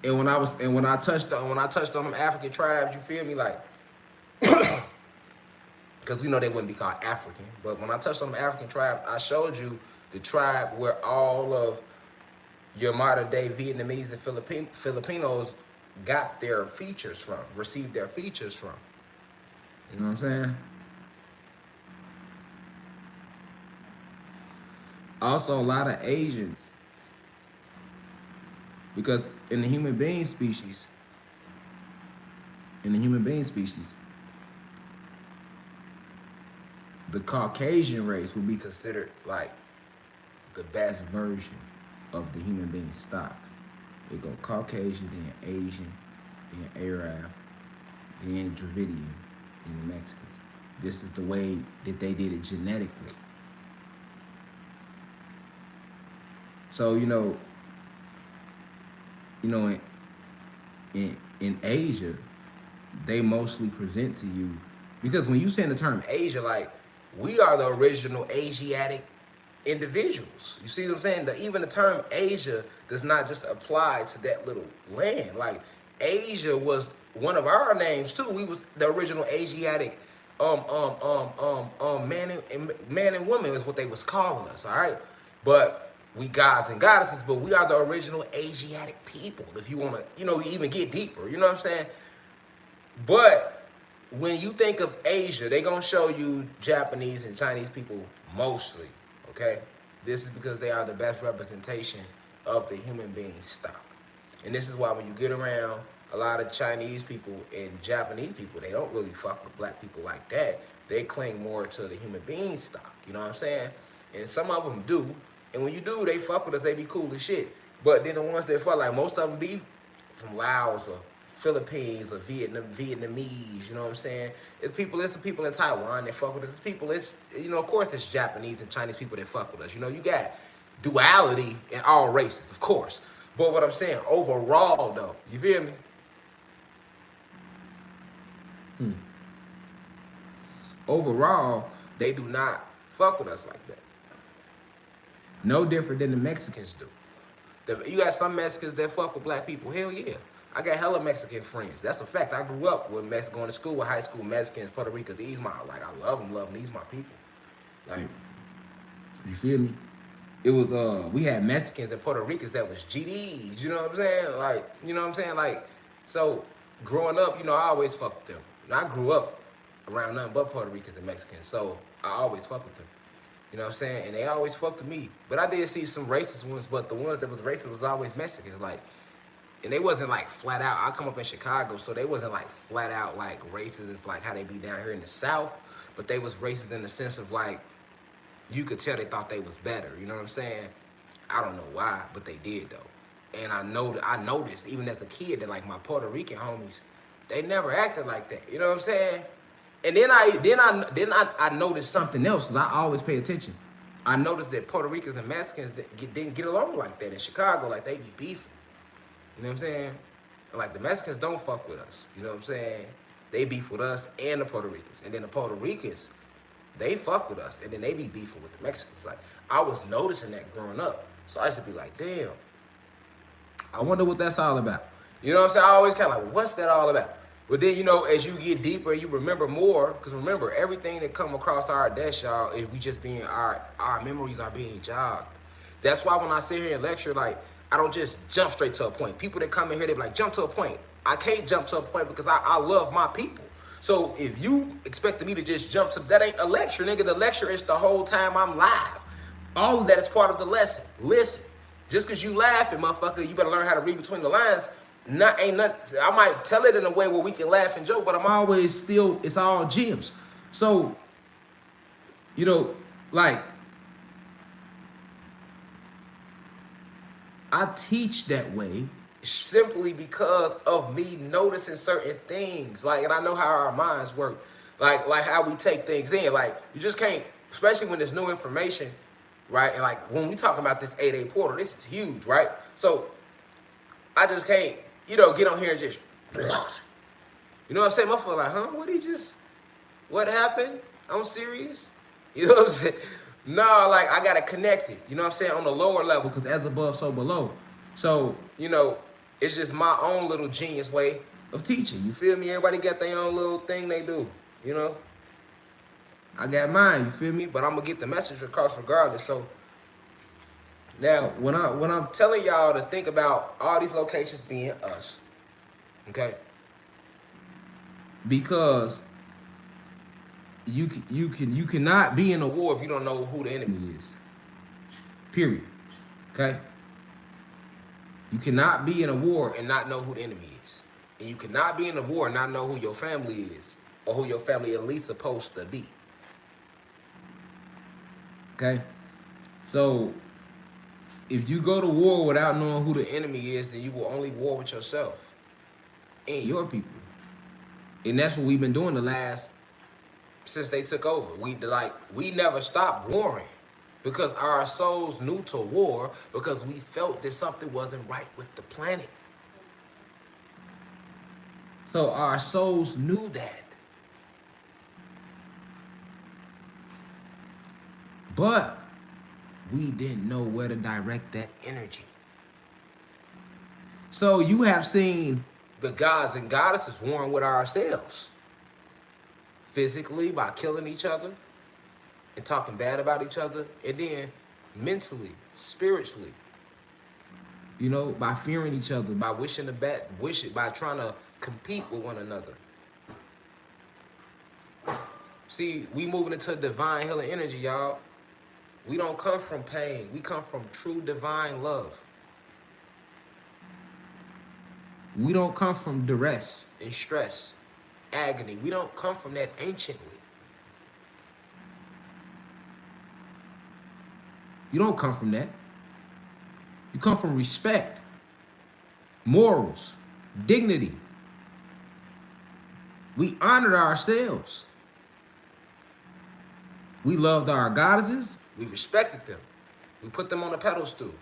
And when I touched on them African tribes, you feel me? Like, because we know they wouldn't be called African. But when I touched on the African tribes, I showed you the tribe where all of your modern day Vietnamese and Filipinos got their features from, received their features from. You know what I'm saying? Also, a lot of Asians, because in the human being species, in the human being species, the Caucasian race would be considered like the best version of the human being stock. It go Caucasian, then Asian, then Arab, then Dravidian, and the Mexicans. This is the way that they did it genetically. So in Asia, they mostly present to you because when you say the term Asia, like we are the original Asiatic individuals. You see what I'm saying? Even the term Asia does not just apply to that little land. Like Asia was one of our names too. We was the original Asiatic man and woman is what they was calling us, all right? But we gods and goddesses, but we are the original Asiatic people. If you want to, even get deeper, you know what I'm saying? But when you think of Asia, they gonna show you Japanese and Chinese people mostly, okay? This is because they are the best representation of the human being stock. And this is why when you get around a lot of Chinese people and Japanese people, they don't really fuck with black people like that. They cling more to the human being stock, you know what I'm saying? And some of them do. And when you do, they fuck with us, they be cool as shit. But then the ones that fuck, like most of them be from Laos or Philippines or Vietnamese, you know what I'm saying? It's the people in Taiwan that fuck with us. Of course it's Japanese and Chinese people that fuck with us. You got duality in all races, of course. But what I'm saying, overall though, you feel me? Overall, they do not fuck with us like that. No different than the Mexicans do. You got some Mexicans that fuck with black people. Hell yeah. I got hella Mexican friends. That's a fact. I grew up with going to school with high school Mexicans, Puerto Ricans. I love them. These my people. Like, you feel me? It was, we had Mexicans and Puerto Ricans that was GDs, you know what I'm saying? Like, you know what I'm saying? Like, so growing up, I always fucked with them. I grew up around nothing but Puerto Ricans and Mexicans, so I always fucked with them. You know what I'm saying? And they always fucked with me. But I did see some racist ones, but the ones that was racist was always Mexicans. Like, and they wasn't like flat out. I come up in Chicago, so they wasn't like flat out like racist. It's like how they be down here in the South. But they was racist in the sense of like, you could tell they thought they was better. You know what I'm saying? I don't know why, but they did though. And I noticed even as a kid that like my Puerto Rican homies, they never acted like that. You know what I'm saying? And then I noticed something else because I always pay attention. I noticed that Puerto Ricans and Mexicans didn't get along like that in Chicago. Like they be beefing. You know what I'm saying? Like the Mexicans don't fuck with us. You know what I'm saying? They beef with us and the Puerto Ricans. And then the Puerto Ricans, they fuck with us. And then they be beefing with the Mexicans. Like I was noticing that growing up. So I used to be like, damn, I wonder what that's all about. You know what I'm saying? I always kind of like, what's that all about? But then, as you get deeper, you remember more. Because remember, everything that come across our desk, y'all, is we just being, our memories are being jogged. That's why when I sit here and lecture, like, I don't just jump straight to a point. People that come in here, they be like, jump to a point. I can't jump to a point because I love my people. So if you expect me to just jump to, that ain't a lecture, nigga. The lecture is the whole time I'm live. All of that is part of the lesson. Listen, just because you laughing, motherfucker, you better learn how to read between the lines. I might tell it in a way where we can laugh and joke, but I'm always still, it's all gems. So, like, I teach that way simply because of me noticing certain things. Like, and I know how our minds work. Like how we take things in. Like, you just can't, especially when there's new information, right? And like, when we talk about this 8-day portal, this is huge, right? So, I just can't, get on here and just, you know what I'm saying? Motherfucker like, what happened? I'm serious. You know what I'm saying? No, like, I got to connect it, you know what I'm saying, on the lower level, because as above, so below. So, It's just my own little genius way of teaching. You feel me? Everybody got their own little thing they do, you know? I got mine, you feel me? But I'm gonna get the message across regardless. So now when I'm telling y'all to think about all these locations being us, okay? Because you cannot be in a war if you don't know who the enemy is. Period. Okay? You cannot be in a war and not know who the enemy is. And you cannot be in a war and not know who your family is, or who your family at least supposed to be. Okay? So if you go to war without knowing who the enemy is, then you will only war with yourself and your people. And that's what we've been doing since they took over. We never stopped warring because our souls knew to war, because we felt that something wasn't right with the planet. So our souls knew that. But we didn't know where to direct that energy. So you have seen the gods and goddesses warring with ourselves. Physically, by killing each other and talking bad about each other. And then mentally, spiritually, you know, by fearing each other, by wishing the bad, by trying to compete with one another. See, we moving into divine healing energy, y'all. We don't come from pain. We come from true divine love. We don't come from duress and stress, agony. We don't come from that anciently. You don't come from that. You come from respect, morals, dignity. We honored ourselves. We loved our goddesses. We respected them. We put them on a pedestal.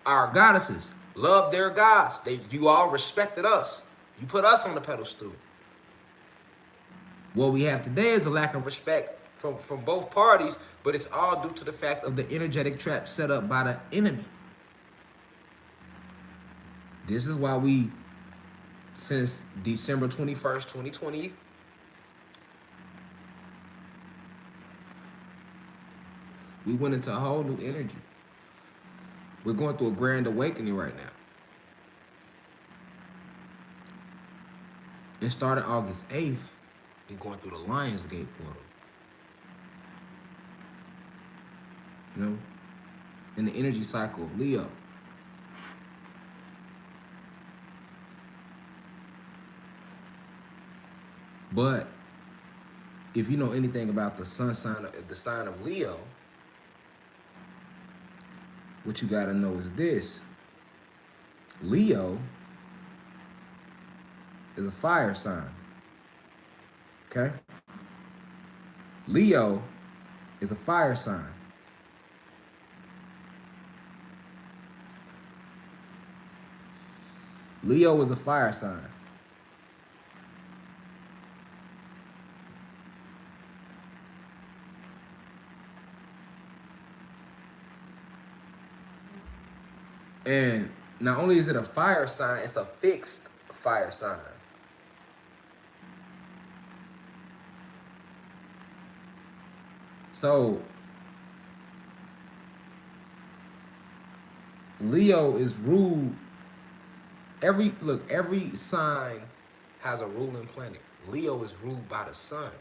Our goddesses loved their gods. You all respected us. You put us on the pedestal. What we have today is a lack of respect from both parties, but it's all due to the fact of the energetic trap set up by the enemy. This is why we, since December 21st, 2020, we went into a whole new energy. We're going through a grand awakening right now. It started August 8th. We're going through the Lionsgate portal. You know? In the energy cycle of Leo. But if you know anything about the sun sign, the sign of Leo, what you gotta know is this. Leo is a fire sign. Okay? Leo is a fire sign. Leo is a fire sign. And not only is it a fire sign, it's a fixed fire sign. So Leo is ruled. Every sign has a ruling planet. Leo is ruled by the sun.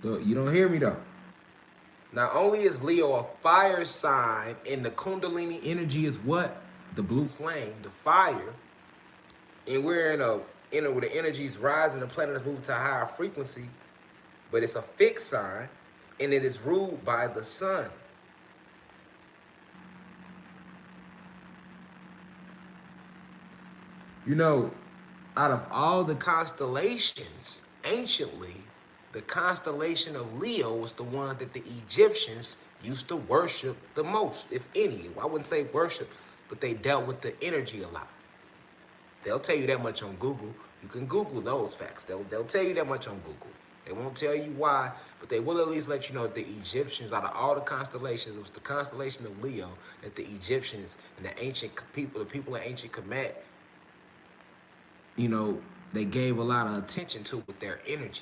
So you don't hear me though. Not only is Leo a fire sign, and the Kundalini energy is what? The blue flame, the fire. And we're where the energy is rising, the planet is moving to a higher frequency, but it's a fixed sign, and it is ruled by the sun. You know, out of all the constellations, anciently, the constellation of Leo was the one that the Egyptians used to worship the most, if any. I wouldn't say worship, but they dealt with the energy a lot. They'll tell you that much on Google. You can Google those facts. They'll tell you that much on Google. They won't tell you why But they will at least let you know that the Egyptians, out of all the constellations, it was the constellation of Leo that the Egyptians and the ancient people, the people in ancient Kemet, you know, they gave a lot of attention to with their energy.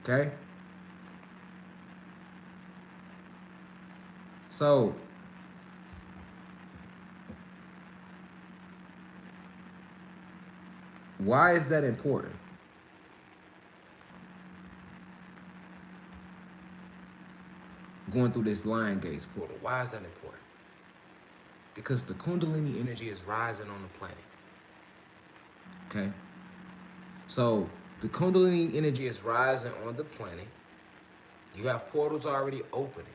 Okay? So, why is that important? Going through this Lion Gates portal. Why is that important? Because the Kundalini energy is rising on the planet. Okay? So, the Kundalini energy is rising on the planet. You have portals already opening.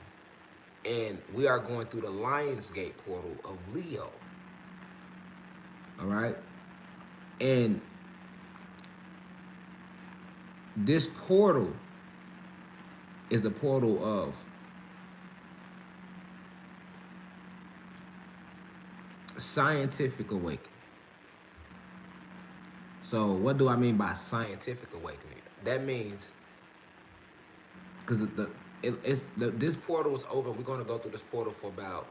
And we are going through the Lion's Gate portal of Leo. All right? And this portal is a portal of scientific awakening. So what do I mean by scientific awakening? That means, because this portal is open. We're going to go through this portal for about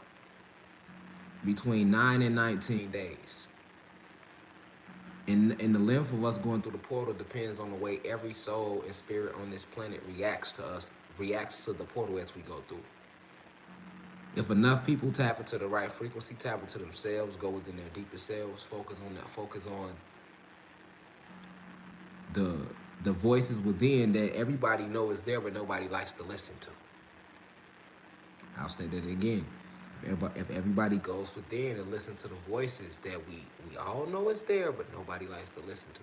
between 9 and 19 days. And the length of us going through the portal depends on the way every soul and spirit on this planet reacts to us, reacts to the portal as we go through. If enough people tap into the right frequency, tap into themselves, go within their deepest selves, focus on that, focus on the voices within that everybody knows is there, but nobody likes to listen to. I'll say that again. If everybody goes within and listens to the voices that we all know is there, but nobody likes to listen to,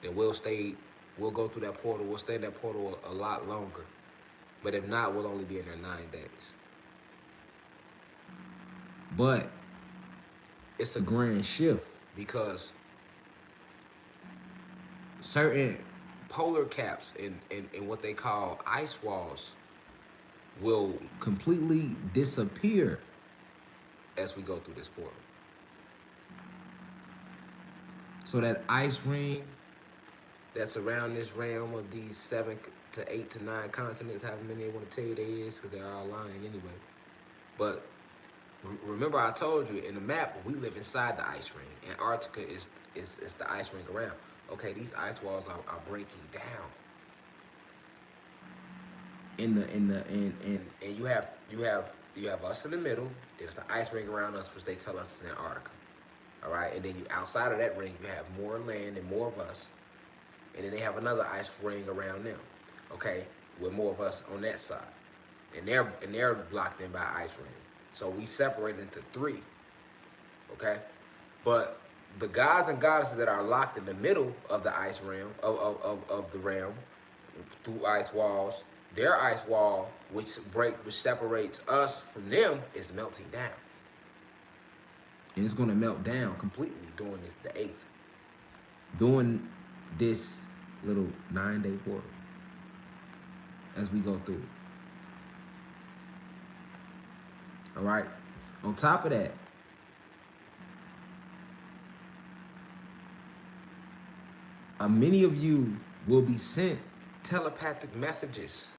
then we'll go through that portal, we'll stay in that portal a lot longer. But if not, we'll only be in there 9 days. But it's a grand shift because certain polar caps and what they call ice walls will completely disappear as we go through this portal. So that ice ring that's around this realm of these 7 to 8 to 9 continents, however many they want to tell you they is, because they're all lying anyway. But remember I told you in the map, we live inside the ice ring. Antarctica is the ice ring around. Okay, these ice walls are breaking down. And you have us in the middle. There's the ice ring around us, which they tell us is Antarctica. All right, and then outside of that ring, you have more land and more of us, and then they have another ice ring around them. Okay, with more of us on that side, and they're blocked in by ice ring. So we separate into 3. Okay, but the gods and goddesses that are locked in the middle of the ice realm of the realm through ice walls, their ice wall, which separates us from them, is melting down. And it's going to melt down completely during the 8th. During this little 9-day portal. As we go through. All right. On top of that, many of you will be sent telepathic messages